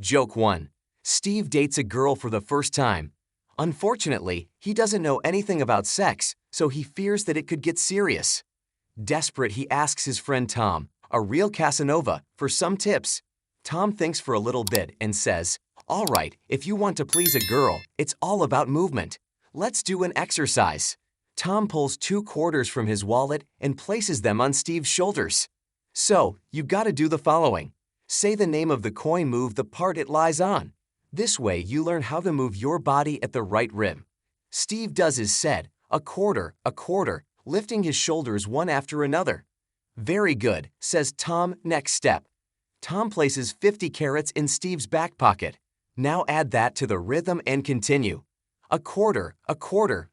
Joke 1. Steve dates a girl for the first time. Unfortunately, he doesn't know anything about sex, so he fears that it could get serious. Desperate, he asks his friend Tom, a real Casanova, for some tips. Tom thinks for a little bit and says, "All right, if you want to please a girl, it's all about movement. Let's do an exercise." Tom pulls 2 quarters from his wallet and places them on Steve's shoulders. "So, you gotta do the following. Say the name of the coin, move the part it lies on. This way you learn how to move your body at the right rhythm." Steve does as said, a quarter, lifting his shoulders one after another. "Very good," says Tom. Next step. Tom places 50 carats in Steve's back pocket. Now add that to the rhythm and continue. A quarter,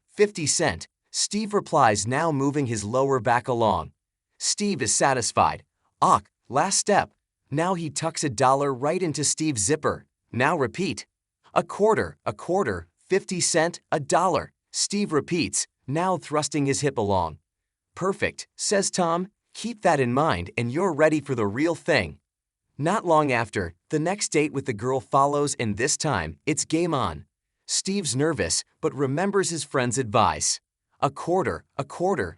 50 cent. Steve replies, now moving his lower back along. Steve is satisfied. Last step. Now he tucks $1 right into Steve's zipper. Now repeat. A quarter, 50 cent, $1. Steve repeats, now thrusting his hip along. "Perfect," says Tom. "Keep that in mind and you're ready for the real thing." Not long after, the next date with the girl follows, and this time, it's game on. Steve's nervous, but remembers his friend's advice. A quarter,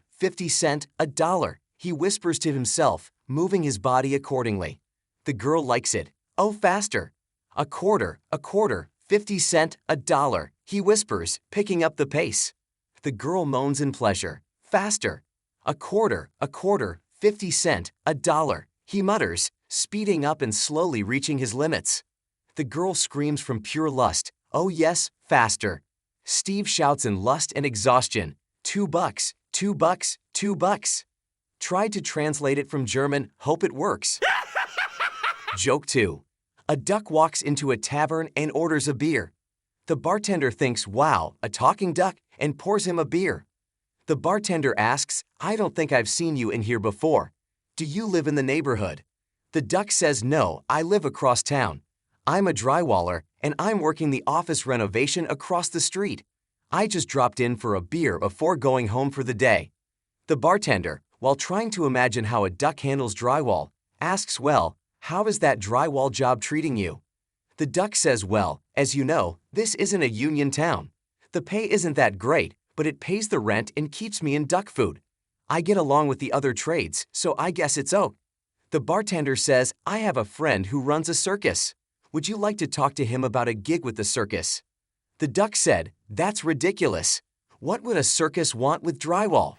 50 cent, $1. He whispers to himself, moving his body accordingly. The girl likes it. "Oh, faster." A quarter, 50 cent, $1. He whispers, picking up the pace. The girl moans in pleasure. "Faster." A quarter, 50 cent, $1. He mutters, speeding up and slowly reaching his limits. The girl screams from pure lust, "Oh yes, faster." Steve shouts in lust and exhaustion, $2, $2. Tried to translate it from German, hope it works. Joke 2. A duck walks into a tavern and orders a beer. The bartender thinks, wow, a talking duck, and pours him a beer. The bartender asks, "I don't think I've seen you in here before. Do you live in the neighborhood?" The duck says, "No, I live across town. I'm a drywaller, and I'm working the office renovation across the street. I just dropped in for a beer before going home for the day." The bartender, while trying to imagine how a duck handles drywall, asks, "Well, how is that drywall job treating you?" The duck says, "Well, as you know, this isn't a union town. The pay isn't that great, but it pays the rent and keeps me in duck food. I get along with the other trades, so I guess it's okay." The bartender says, "I have a friend who runs a circus. Would you like to talk to him about a gig with the circus?" The duck said, "That's ridiculous. What would a circus want with drywall?"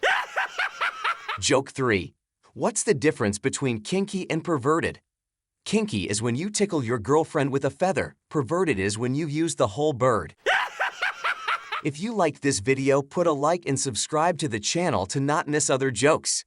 Joke 3. What's the difference between kinky and perverted? Kinky is when you tickle your girlfriend with a feather. Perverted is when you use the whole bird. If you liked this video, put a like and subscribe to the channel to not miss other jokes.